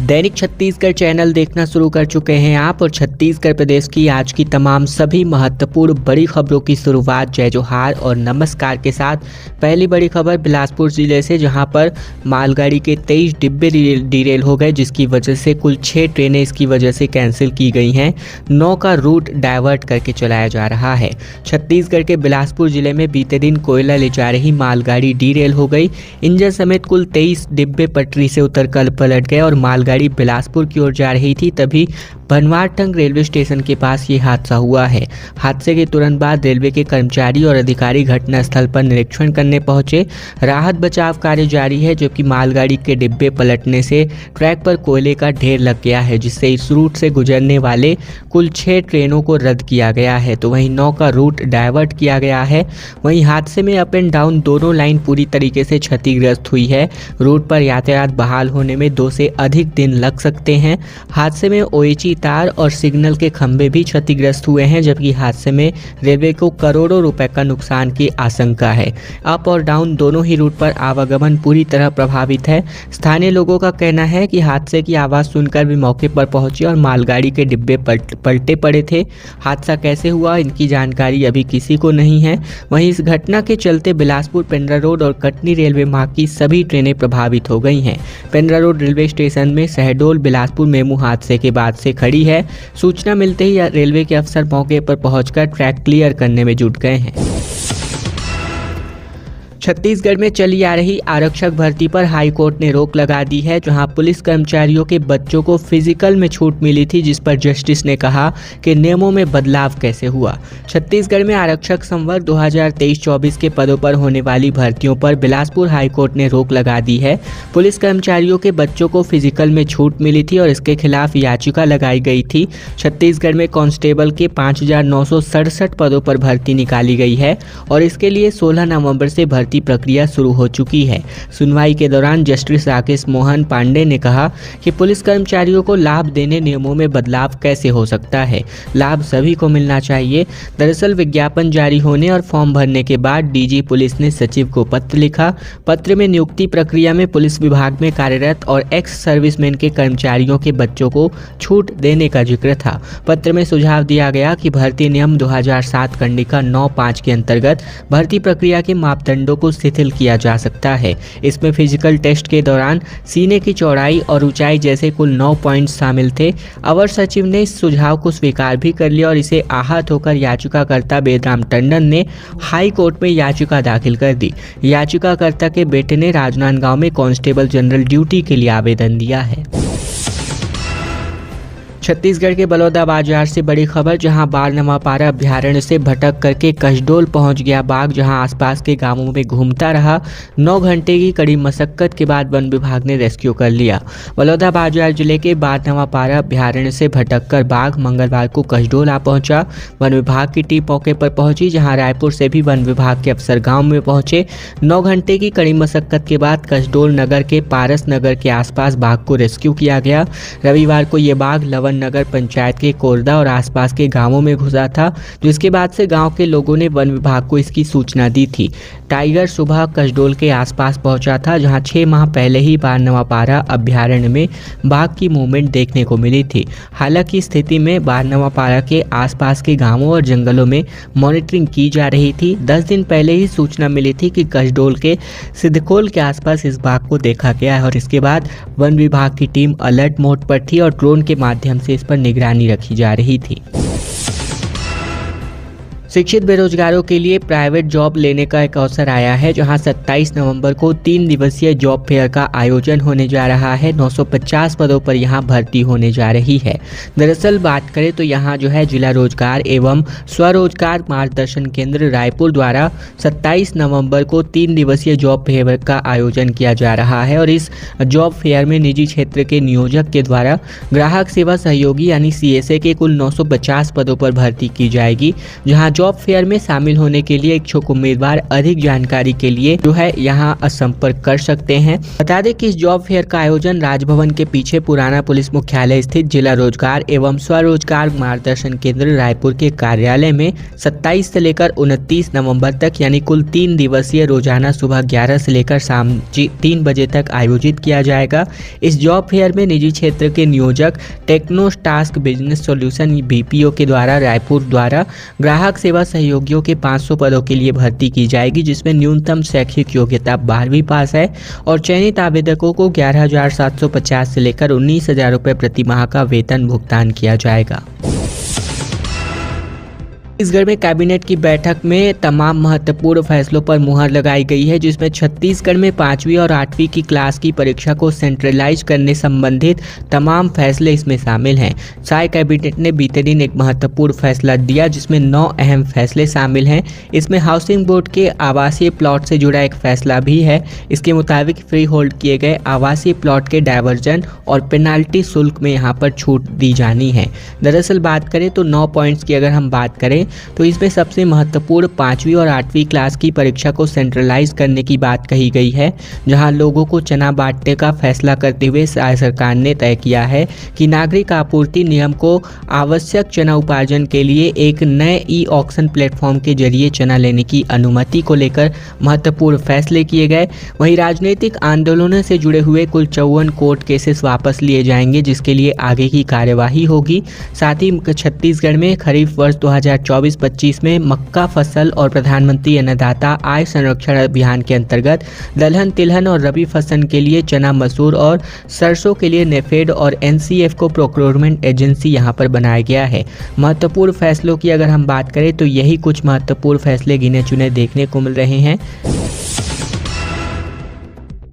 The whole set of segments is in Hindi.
दैनिक छत्तीसगढ़ चैनल देखना शुरू कर चुके हैं आप और छत्तीसगढ़ प्रदेश की आज की तमाम सभी महत्वपूर्ण बड़ी खबरों की शुरुआत जय जोहार और नमस्कार के साथ। पहली बड़ी खबर बिलासपुर जिले से, जहां पर मालगाड़ी के 23 डिब्बे डिरेल हो गए, जिसकी वजह से कुल 6 ट्रेनें इसकी वजह से कैंसिल की गई हैं। 9 का रूट डाइवर्ट करके चलाया जा रहा है। छत्तीसगढ़ के बिलासपुर जिले में बीते दिन कोयला ले जा रही मालगाड़ी डिरेल हो गई। इंजन समेत कुल 23 डिब्बे पटरी से उतरकर पलट गए और मालगाड़ी बिलासपुर की ओर जा रही थी, तभी बनवारटंग रेलवे स्टेशन के पास ये हादसा हुआ है। हादसे के तुरंत बाद रेलवे के कर्मचारी और अधिकारी घटनास्थल पर निरीक्षण करने पहुंचे। राहत बचाव कार्य जारी है, जबकि मालगाड़ी के डिब्बे पलटने से ट्रैक पर कोयले का ढेर लग गया है, जिससे इस रूट से गुजरने वाले कुल 6 ट्रेनों को रद्द किया गया है, तो वहीं 9 का रूट डाइवर्ट किया गया है। वहीं हादसे में अप एंड डाउन दोनों लाइन पूरी तरीके से क्षतिग्रस्त हुई है। रूट पर यातायात बहाल होने में 2 से अधिक दिन लग सकते हैं। हादसे में ओएचई तार और सिग्नल के खंभे भी क्षतिग्रस्त हुए हैं, जबकि हादसे में रेलवे को करोड़ों रुपए का नुकसान की आशंका है। अप और डाउन दोनों ही रूट पर आवागमन पूरी तरह प्रभावित है। स्थानीय लोगों का कहना है कि हादसे की आवाज़ सुनकर भी मौके पर पहुंचे और मालगाड़ी के डिब्बे पलटे पड़े थे। हादसा कैसे हुआ, इनकी जानकारी अभी किसी को नहीं है। वहीं इस घटना के चलते बिलासपुर पेंड्रा रोड और कटनी रेलवे मार्ग की सभी ट्रेनें प्रभावित हो गई हैं। पेंड्रा रोड रेलवे स्टेशन में शहडोल बिलासपुर मेमू हादसे के बाद से खड़ी है। सूचना मिलते ही रेलवे के अफसर मौके पर पहुंचकर ट्रैक क्लियर करने में जुट गए हैं। छत्तीसगढ़ में चली आ रही आरक्षक भर्ती पर हाई कोर्ट ने रोक लगा दी है, जहां पुलिस कर्मचारियों के बच्चों को फिजिकल में छूट मिली थी, जिस पर जस्टिस ने कहा कि नियमों में बदलाव कैसे हुआ। छत्तीसगढ़ में आरक्षक संवर्ग 2023-24 के पदों पर होने वाली भर्तियों पर बिलासपुर हाई कोर्ट ने रोक लगा दी है। पुलिस कर्मचारियों के बच्चों को फिजिकल में छूट मिली थी और इसके खिलाफ याचिका लगाई गई थी। छत्तीसगढ़ में कांस्टेबल के 5,967 पदों पर भर्ती निकाली गई है और इसके लिए 16 नवंबर से भर्ती प्रक्रिया शुरू हो चुकी है। सुनवाई के दौरान जस्टिस राकेश मोहन पांडे ने कहा कि पुलिस कर्मचारियों को लाभ देने नियमों में बदलाव कैसे हो सकता है। लाभ सभी को मिलना चाहिए। दरअसल विज्ञापन जारी होने और फॉर्म भरने के बाद डीजी पुलिस ने सचिव को पत्र लिखा। पत्र में नियुक्ति प्रक्रिया में पुलिस विभाग में कार्यरत और एक्स सर्विसमैन के कर्मचारियों के बच्चों को छूट देने का जिक्र था। पत्र में सुझाव दिया गया कि भर्ती नियम 2007 खंडिका 9(5) के अंतर्गत भर्ती प्रक्रिया के मापदंडों को शिथिल किया जा सकता है। इसमें फिजिकल टेस्ट के दौरान सीने की चौड़ाई और ऊंचाई जैसे कुल 9 पॉइंट्स शामिल थे। अवर सचिव ने इस सुझाव को स्वीकार भी कर लिया और इसे आहत होकर याचिकाकर्ता बेदराम टंडन ने हाई कोर्ट में याचिका दाखिल कर दी। याचिकाकर्ता के बेटे ने राजनांदगांव में कांस्टेबल जनरल ड्यूटी के लिए आवेदन दिया है। छत्तीसगढ़ के बलौदाबाजार से बड़ी खबर, जहां बारनवापारा अभ्यारण्य से भटक करके कसडोल पहुंच गया बाघ, जहां आसपास के गांवों में घूमता रहा। 9 घंटे की कड़ी मशक्कत के बाद वन विभाग ने रेस्क्यू कर लिया। बलौदाबाजार जिले के बारनवापारा अभ्यारण्य से भटककर बाघ मंगलवार को कसडोल आ पहुंचा। वन विभाग की टीम मौके पर पहुंची, जहां रायपुर से भी वन विभाग के अफसर गाँव में पहुंचे। 9 घंटे की कड़ी मशक्कत के बाद कसडोल नगर के पारस नगर के आसपास बाघ को रेस्क्यू किया गया। रविवार को ये बाघ लवन नगर पंचायत के कोरदा और आसपास के गांवों में घुसा था, जिसके बाद से गांव के लोगों ने वन विभाग को इसकी सूचना दी थी। टाइगर सुबह कसडोल के आसपास पहुंचा था, जहां 6 माह पहले ही बारनवापारा अभ्यारण्य में बाघ की मूवमेंट देखने को मिली थी। हालांकि स्थिति में बारनवापारा के आसपास के गांवों और जंगलों में मॉनिटरिंग की जा रही थी। 10 दिन पहले ही सूचना मिली थी कि कसडोल के सिद्धखोल के आसपास इस बाघ को देखा गया है और इसके बाद वन विभाग की टीम अलर्ट मोड पर थी और ड्रोन के माध्यम से इस पर निगरानी रखी जा रही थी। शिक्षित बेरोजगारों के लिए प्राइवेट जॉब लेने का एक अवसर आया है, जहां 27 नवंबर को 3 दिवसीय जॉब फेयर का आयोजन होने जा रहा है। 950 पदों पर यहां भर्ती होने जा रही है। दरअसल बात करें तो यहां जो है जिला रोजगार एवं स्वरोजगार मार्गदर्शन केंद्र रायपुर द्वारा 27 नवंबर को 3 दिवसीय जॉब फेयर का आयोजन किया जा रहा है और इस जॉब फेयर में निजी क्षेत्र के नियोजक के द्वारा ग्राहक सेवा सहयोगी यानी CSA के कुल 950 पदों पर भर्ती की जाएगी, जहाँ जॉब फेयर में शामिल होने के लिए इच्छुक उम्मीदवार अधिक जानकारी के लिए जो है यहाँ संपर्क कर सकते हैं। बता दें कि इस जॉब फेयर का आयोजन राजभवन के पीछे पुराना पुलिस मुख्यालय स्थित जिला रोजगार एवं स्वरोजगार मार्गदर्शन केंद्र रायपुर के कार्यालय में 27 से लेकर 29 नवंबर तक यानी कुल 3 दिवसीय रोजाना सुबह 11 से लेकर शाम 3 बजे तक आयोजित किया जाएगा। इस जॉब फेयर में निजी क्षेत्र के नियोजक टेक्नोस्टास्क बिजनेस सॉल्यूशन बीपीओ के द्वारा रायपुर द्वारा ग्राहक सेवा सहयोगियों के 500 पदों के लिए भर्ती की जाएगी, जिसमें न्यूनतम शैक्षिक योग्यता 12वीं पास है और चयनित आवेदकों को 11,750 से लेकर 19,000 रुपये प्रति माह का वेतन भुगतान किया जाएगा। छत्तीसगढ़ में कैबिनेट की बैठक में तमाम महत्वपूर्ण फैसलों पर मुहर लगाई गई है, जिसमें छत्तीसगढ़ में 5वीं और 8वीं की क्लास की परीक्षा को सेंट्रलाइज करने संबंधित तमाम फैसले इसमें शामिल हैं। साय कैबिनेट ने बीते दिन एक महत्वपूर्ण फैसला दिया, जिसमें 9 अहम फैसले शामिल हैं। इसमें हाउसिंग बोर्ड के आवासीय प्लॉट से जुड़ा एक फैसला भी है। इसके मुताबिक फ्री होल्ड किए गए आवासीय प्लॉट के डायवर्जन और पेनाल्टी शुल्क में यहाँ पर छूट दी जानी है। दरअसल बात करें तो 9 पॉइंट्स की अगर हम बात करें तो इसमें सबसे महत्वपूर्ण 5वीं और 8वीं क्लास की परीक्षा को सेंट्रलाइज करने की बात कही गई है, जहां लोगों को चना बांटने का फैसला करते हुए सरकार ने तय किया है कि नागरिक आपूर्ति निगम को आवश्यक चना उपार्जन के लिए एक नए ई ऑक्शन प्लेटफॉर्म के जरिए चना लेने की अनुमति को लेकर महत्वपूर्ण फैसले किए गए। वहीं राजनीतिक आंदोलनों से जुड़े हुए कुल 54 कोर्ट केसेस वापस लिए जाएंगे, जिसके लिए आगे की कार्यवाही होगी। साथ ही छत्तीसगढ़ में खरीफ वर्ष 2024-25 में मक्का फसल और प्रधानमंत्री अन्नदाता आय संरक्षण अभियान के अंतर्गत दलहन तिलहन और रबी फसल के लिए चना मसूर और सरसों के लिए नेफेड और एनसीएफ को प्रोक्योरमेंट एजेंसी यहां पर बनाया गया है। महत्वपूर्ण फैसलों की अगर हम बात करें तो यही कुछ महत्वपूर्ण फैसले गिने चुने देखने को मिल रहे हैं।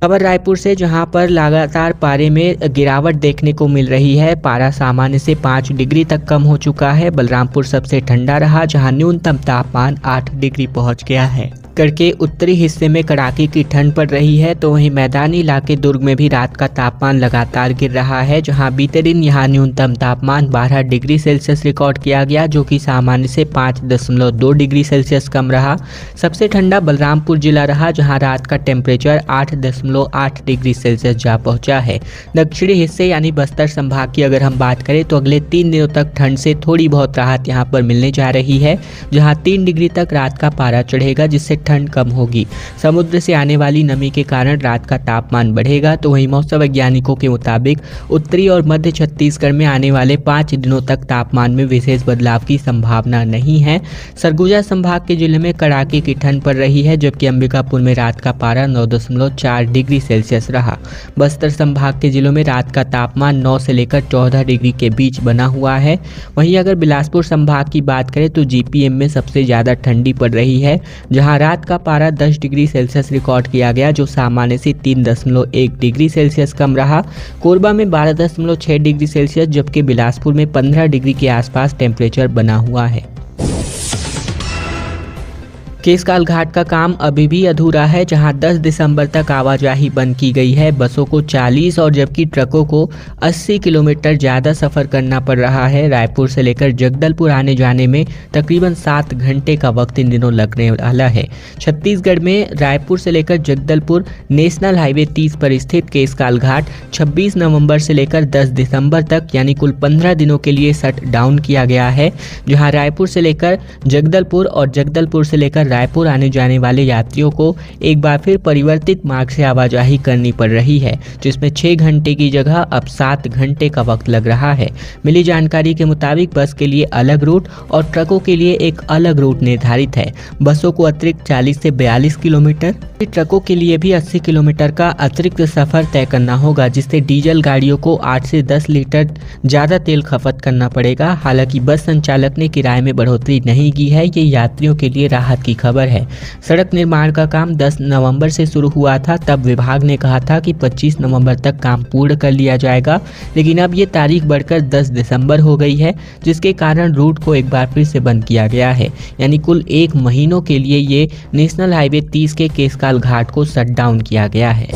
खबर रायपुर से, जहां पर लगातार पारे में गिरावट देखने को मिल रही है। पारा सामान्य से 5 डिग्री तक कम हो चुका है। बलरामपुर सबसे ठंडा रहा, जहां न्यूनतम तापमान 8 डिग्री पहुंच गया है। करके उत्तरी हिस्से में कड़ाके की ठंड पड़ रही है, तो वहीं मैदानी इलाके दुर्ग में भी रात का तापमान लगातार गिर रहा है, जहां बीते दिन यहां न्यूनतम तापमान 12 डिग्री सेल्सियस रिकॉर्ड किया गया, जो कि सामान्य से 5.2 डिग्री सेल्सियस कम रहा। सबसे ठंडा बलरामपुर जिला रहा, जहां रात का टेम्परेचर 8.8 डिग्री सेल्सियस जा पहुंचा है। दक्षिणी हिस्से यानी बस्तर संभाग की अगर हम बात करें तो अगले 3 दिनों तक ठंड से थोड़ी बहुत राहत यहां पर मिलने जा रही है, जहां 3 डिग्री तक रात का पारा चढ़ेगा, जिससे ठंड कम होगी। समुद्र से आने वाली नमी के कारण रात का तापमान बढ़ेगा। तो वहीं मौसम वैज्ञानिकों के मुताबिक उत्तरी और मध्य छत्तीसगढ़ में आने वाले 5 दिनों तक तापमान में विशेष बदलाव की संभावना नहीं है। सरगुजा संभाग के जिले में कड़ाके की ठंड पड़ रही है, जबकि अंबिकापुर में रात का पारा 9.4 डिग्री सेल्सियस रहा। बस्तर संभाग के जिलों में रात का तापमान 9 से लेकर 14 डिग्री के बीच बना हुआ है। वहीं अगर बिलासपुर संभाग की बात करें तो जीपीएम में सबसे ज्यादा ठंडी पड़ रही है, जहां रात का पारा 10 डिग्री सेल्सियस रिकॉर्ड किया गया, जो सामान्य से 3.1 डिग्री सेल्सियस कम रहा। कोरबा में 12.6 डिग्री सेल्सियस, जबकि बिलासपुर में 15 डिग्री के आसपास टेम्परेचर बना हुआ है। केसकाल घाट का काम अभी भी अधूरा है, जहां 10 दिसंबर तक आवाजाही बंद की गई है। बसों को 40 और जबकि ट्रकों को 80 किलोमीटर ज़्यादा सफ़र करना पड़ रहा है। रायपुर से लेकर जगदलपुर आने जाने में तकरीबन 7 घंटे का वक्त इन दिनों लगने वाला है। छत्तीसगढ़ में रायपुर से लेकर जगदलपुर नेशनल हाईवे 30 पर स्थित केसकाल घाट 26 नवंबर से लेकर 10 दिसंबर तक यानी कुल 15 दिनों के लिए शट डाउन किया गया है, जहाँ रायपुर से लेकर जगदलपुर और जगदलपुर से लेकर रायपुर आने जाने वाले यात्रियों को एक बार फिर परिवर्तित मार्ग से आवाजाही करनी पड़ रही है, जिसमें 6 घंटे की जगह अब 7 घंटे का वक्त लग रहा है। मिली जानकारी के मुताबिक बस के लिए अलग रूट और ट्रकों के लिए एक अलग रूट निर्धारित है। बसों को अतिरिक्त 40 से 42 किलोमीटर, ट्रकों के लिए भी 80 किलोमीटर का अतिरिक्त सफर तय करना होगा, जिससे डीजल गाड़ियों को 8 से 10 लीटर ज्यादा तेल खपत करना पड़ेगा। हालांकि बस संचालक ने किराए में बढ़ोतरी नहीं की है, ये यात्रियों के लिए राहत की खबर है। सड़क निर्माण का काम 10 नवंबर से शुरू हुआ था, तब विभाग ने कहा था कि 25 नवंबर तक काम पूर्ण कर लिया जाएगा, लेकिन अब ये तारीख बढ़कर 10 दिसंबर हो गई है, जिसके कारण रूट को एक बार फिर से बंद किया गया है। यानी कुल 1 महीनों के लिए ये नेशनल हाईवे 30 के केसकाल घाट को शट डाउन किया गया है।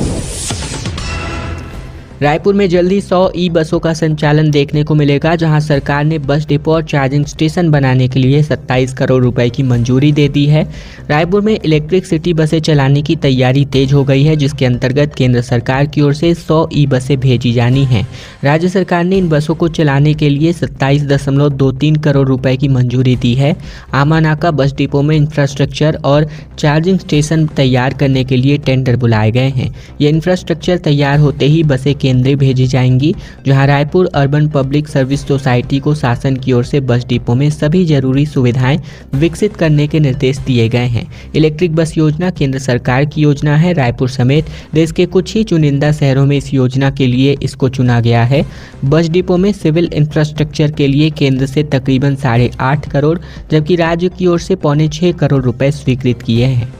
रायपुर में जल्दी 100 ई बसों का संचालन देखने को मिलेगा, जहां सरकार ने बस डिपो और चार्जिंग स्टेशन बनाने के लिए 27 करोड़ रुपए की मंजूरी दे दी है। रायपुर में इलेक्ट्रिक सिटी बसें चलाने की तैयारी तेज हो गई है, जिसके अंतर्गत केंद्र सरकार की ओर से 100 ई बसें भेजी जानी हैं। राज्य सरकार ने इन बसों को चलाने के लिए 27.23 करोड़ रुपए की मंजूरी दी है। आमानाका बस डिपो में इंफ्रास्ट्रक्चर और चार्जिंग स्टेशन तैयार करने के लिए टेंडर बुलाए गए हैं। ये इंफ्रास्ट्रक्चर तैयार होते ही बसें केंद्र भेजी जाएंगी, जहां Raipur urban public service society को शासन की ओर से बस डिपो में सभी जरूरी सुविधाएं विकसित करने के निर्देश दिए गए हैं। इलेक्ट्रिक बस योजना केंद्र सरकार की योजना है। रायपुर समेत देश के कुछ ही चुनिंदा शहरों में इस योजना के लिए इसको चुना गया है। बस डिपो में सिविल इंफ्रास्ट्रक्चर के लिए केंद्र से तकरीबन 8.5 करोड़ जबकि राज्य की ओर से 6.25 करोड़ रुपए स्वीकृत किए हैं।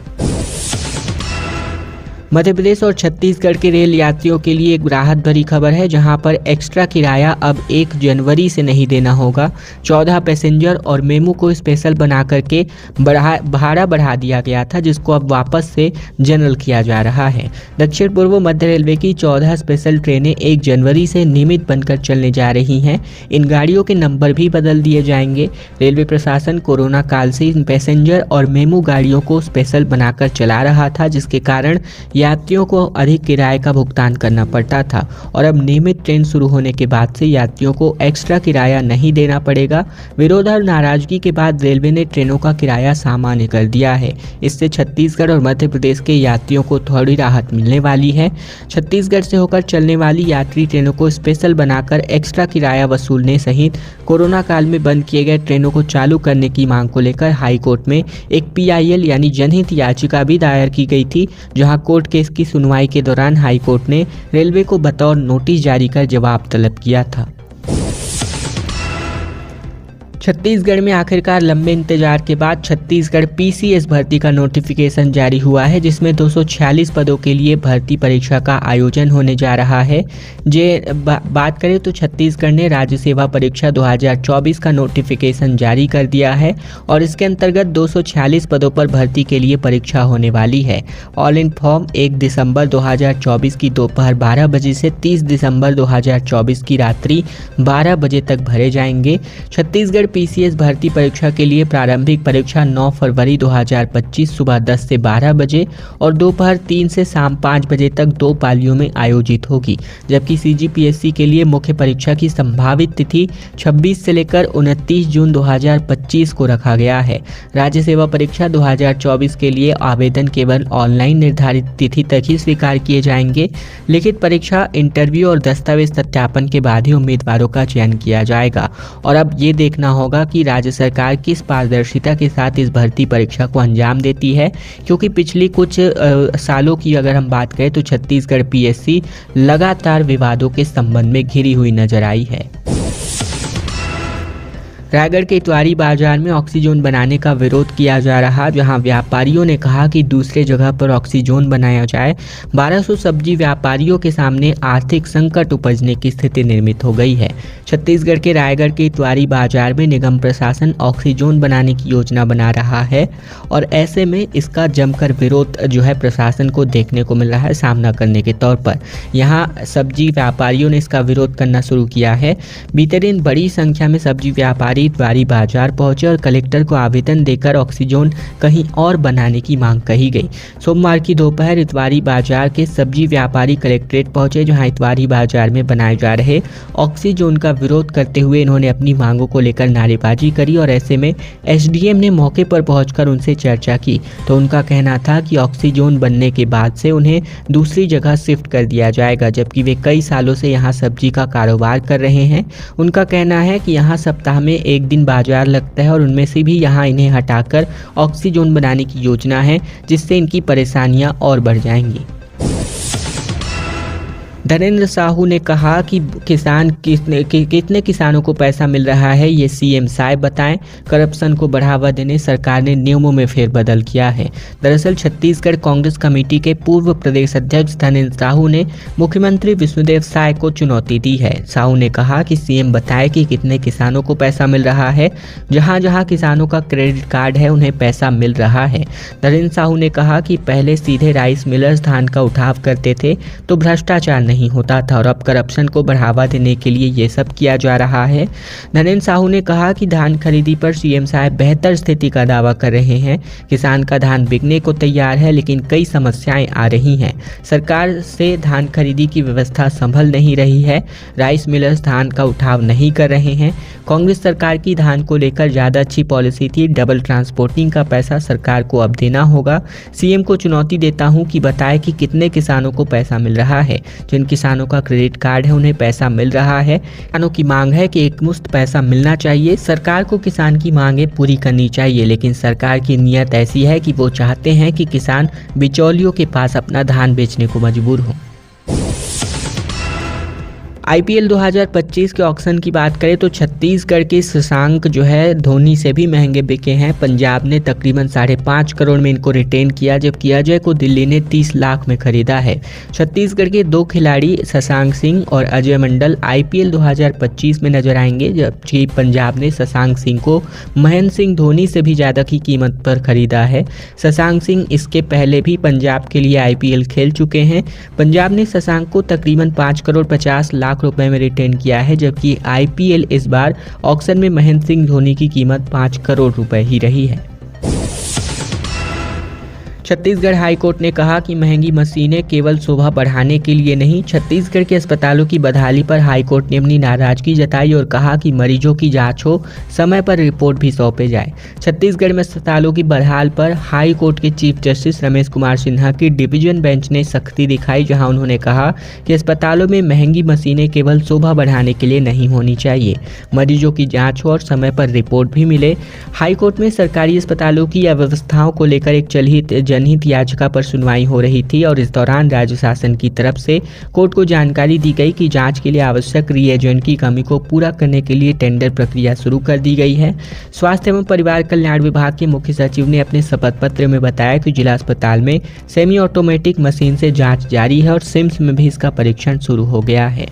मध्य प्रदेश और छत्तीसगढ़ के रेल यात्रियों के लिए एक राहत भरी खबर है, जहां पर एक्स्ट्रा किराया अब 1 जनवरी से नहीं देना होगा। 14 पैसेंजर और मेमू को स्पेशल बना करके भाड़ा बढ़ा दिया गया था, जिसको अब वापस से जनरल किया जा रहा है। दक्षिण पूर्व मध्य रेलवे की 14 स्पेशल ट्रेनें 1 जनवरी से नियमित बनकर चलने जा रही हैं। इन गाड़ियों के नंबर भी बदल दिए जाएंगे। रेलवे प्रशासन कोरोना काल से इन पैसेंजर और मेमू गाड़ियों को स्पेशल बनाकर चला रहा था, जिसके कारण यात्रियों को अधिक किराए का भुगतान करना पड़ता था और अब नियमित ट्रेन शुरू होने के बाद से यात्रियों को एक्स्ट्रा किराया नहीं देना पड़ेगा। विरोध और नाराजगी के बाद रेलवे ने ट्रेनों का किराया सामान्य कर दिया है। इससे छत्तीसगढ़ और मध्य प्रदेश के यात्रियों को थोड़ी राहत मिलने वाली है। छत्तीसगढ़ से होकर चलने वाली यात्री ट्रेनों को स्पेशल बनाकर एक्स्ट्रा किराया वसूलने सहित कोरोना काल में बंद किए गए ट्रेनों को चालू करने की मांग को लेकर हाईकोर्ट में एक PIL यानी जनहित याचिका भी दायर की गई थी, जहां कोर्ट केस की सुनवाई के दौरान हाईकोर्ट ने रेलवे को बतौर नोटिस जारी कर जवाब तलब किया था। छत्तीसगढ़ में आखिरकार लंबे इंतजार के बाद छत्तीसगढ़ PCS भर्ती का नोटिफिकेशन जारी हुआ है, जिसमें 246 पदों के लिए भर्ती परीक्षा का आयोजन होने जा रहा है। बात करें तो छत्तीसगढ़ ने राज्य सेवा परीक्षा 2024 का नोटिफिकेशन जारी कर दिया है और इसके अंतर्गत 246 पदों पर भर्ती के लिए परीक्षा होने वाली है। ऑल इन फॉर्म 1 दिसंबर 2024 की दोपहर 12 बजे से 30 दिसंबर 2024 की रात्रि 12 बजे तक भरे जाएंगे। छत्तीसगढ़ PCS भर्ती परीक्षा के लिए प्रारंभिक परीक्षा 9 फरवरी 2025 सुबह 10 से 12 बजे और दोपहर 3 से शाम 5 बजे तक 2 पालियों में आयोजित होगी, जबकि CGPSC के लिए मुख्य परीक्षा की संभावित तिथि 26 से लेकर 29 जून 2025 को रखा गया है। राज्य सेवा परीक्षा 2024 के लिए आवेदन केवल ऑनलाइन निर्धारित तिथि तक ही स्वीकार किए जाएंगे। लिखित परीक्षा, इंटरव्यू और दस्तावेज सत्यापन के बाद ही उम्मीदवारों का चयन किया जाएगा और अब ये देखना होगा कि राज्य सरकार किस पारदर्शिता के साथ इस भर्ती परीक्षा को अंजाम देती है, क्योंकि पिछली कुछ सालों की अगर हम बात करें तो छत्तीसगढ़ PSC लगातार विवादों के संबंध में घिरी हुई नजर आई है। रायगढ़ के इतवारी बाजार में ऑक्सीजोन बनाने का विरोध किया जा रहा, जहां व्यापारियों ने कहा कि दूसरे जगह पर ऑक्सीजोन बनाया जाए। 1200 सब्जी व्यापारियों के सामने आर्थिक संकट उपजने की स्थिति निर्मित हो गई है। छत्तीसगढ़ के रायगढ़ के इतवारी बाजार में निगम प्रशासन ऑक्सीजोन बनाने की योजना बना रहा है और ऐसे में इसका जमकर विरोध जो है प्रशासन को देखने को मिल रहा है सामना करने के तौर पर। यहाँ सब्जी व्यापारियों ने इसका विरोध करना शुरू किया है। बीते दिन बड़ी संख्या में सब्जी व्यापारी इतवारी बाजार पहुंचे और कलेक्टर को आवेदन देकर ऑक्सीजोन कहीं और बनाने की मांग कही गई। सोमवार की दोपहर इतवारी बाजार के सब्जी व्यापारी कलेक्ट्रेट पहुंचे, जहां इतवारी बाजार में बनाए जा रहे ऑक्सीजोन का विरोध करते हुए इन्होंने अपनी मांगों को लेकर नारेबाजी करी और ऐसे में SDM ने मौके पर पहुंचकर उनसे चर्चा की तो उनका कहना था कि ऑक्सीजोन बनने के बाद से उन्हें दूसरी जगह शिफ्ट कर दिया जाएगा, जबकि वे कई सालों से यहाँ सब्जी का कारोबार कर रहे हैं। उनका कहना है कि यहाँ सप्ताह में एक दिन बाजार लगता है और उनमें से भी यहाँ इन्हें हटाकर ऑक्सीजोन बनाने की योजना है, जिससे इनकी परेशानियां और बढ़ जाएंगी। धर्मेंद्र साहू ने कहा कि कितने किसानों को पैसा मिल रहा है ये CM साहब बताएं। करप्शन को बढ़ावा देने सरकार ने नियमों में फेरबदल किया है। दरअसल छत्तीसगढ़ कांग्रेस कमेटी के पूर्व प्रदेश अध्यक्ष धर्मेंद्र साहू ने मुख्यमंत्री विष्णुदेव साय को चुनौती दी है। साहू ने कहा कि CM बताए कि कितने किसानों को पैसा मिल रहा है। जहां जहां किसानों का क्रेडिट कार्ड है उन्हें पैसा मिल रहा है। धर्मेंद्र साहू ने कहा कि पहले सीधे राइस मिलर्स धान का उठाव करते थे तो भ्रष्टाचार नहीं नहीं होता था और अब करप्शन को बढ़ावा देने के लिए ये सब किया जा रहा है। नरेंद्र साहू ने कहा कि धान खरीदी पर सीएम साहब बेहतर स्थिति का दावा कर रहे हैं। किसान का धान बिकने को तैयार है, लेकिन कई समस्याएं आ रही हैं। सरकार से धान खरीदी की व्यवस्था संभल नहीं रही है। राइस मिलर्स धान का उठाव नहीं कर रहे हैं। कांग्रेस सरकार की धान को लेकर ज़्यादा अच्छी पॉलिसी थी। डबल ट्रांसपोर्टिंग का पैसा सरकार को अब देना होगा। सीएम को चुनौती देता हूं कि बताएं कि कितने किसानों को पैसा मिल रहा है। जिन किसानों का क्रेडिट कार्ड है उन्हें पैसा मिल रहा है। किसानों की मांग है कि एकमुश्त पैसा मिलना चाहिए। सरकार को किसान की मांगें पूरी करनी चाहिए, लेकिन सरकार की नीयत ऐसी है कि वो चाहते हैं कि किसान बिचौलियों के पास अपना धान बेचने को मजबूर हो। आईपीएल 2025 के ऑक्शन की बात करें तो छत्तीसगढ़ के शशांक जो है धोनी से भी महंगे बिके हैं। पंजाब ने तकरीबन 5.5 करोड़ में इनको रिटेन किया, जबकि अजय को दिल्ली ने 30 लाख में खरीदा है। छत्तीसगढ़ के 2 खिलाड़ी शशांक सिंह और अजय मंडल आईपीएल 2025 में नजर आएंगे, जबकि पंजाब ने शशांक सिंह को महेंद्र सिंह धोनी से भी ज़्यादा की कीमत पर खरीदा है। शशांक सिंह इसके पहले भी पंजाब के लिए आईपीएल खेल चुके हैं। पंजाब ने शशांक को तकरीबन 5 करोड़ 50 लाख रुपए में रिटेन किया है, जबकि आईपीएल इस बार ऑक्शन में महेंद्र सिंह धोनी की कीमत 5 करोड़ रुपए ही रही है। छत्तीसगढ़ हाईकोर्ट ने कहा कि महंगी मशीनें केवल शोभा बढ़ाने के लिए नहीं। छत्तीसगढ़ के अस्पतालों की बदहाली पर हाईकोर्ट ने अपनी नाराजगी जताई और कहा कि मरीजों की जांच हो, समय पर रिपोर्ट भी सौंपे जाए। छत्तीसगढ़ में अस्पतालों की बदहाल पर हाई कोर्ट के चीफ जस्टिस रमेश कुमार सिन्हा की डिवीजन बेंच ने सख्ती दिखाई, जहां उन्होंने कहा कि अस्पतालों में महंगी मशीनें केवल शोभा बढ़ाने के लिए नहीं होनी चाहिए। मरीजों की जाँच हो और समय पर रिपोर्ट भी मिले। हाईकोर्ट में सरकारी अस्पतालों की अव्यवस्थाओं को लेकर एक जनहित याचिका पर सुनवाई हो रही थी और इस दौरान राज्य शासन की तरफ से कोर्ट को जानकारी दी गई कि जांच के लिए आवश्यक रिएजेंट की कमी को पूरा करने के लिए टेंडर प्रक्रिया शुरू कर दी गई है। स्वास्थ्य एवं परिवार कल्याण विभाग के मुख्य सचिव ने अपने शपथ पत्र में बताया कि जिला अस्पताल में सेमी ऑटोमेटिक मशीन से जांच जारी है और सिम्स में भी इसका परीक्षण शुरू हो गया है।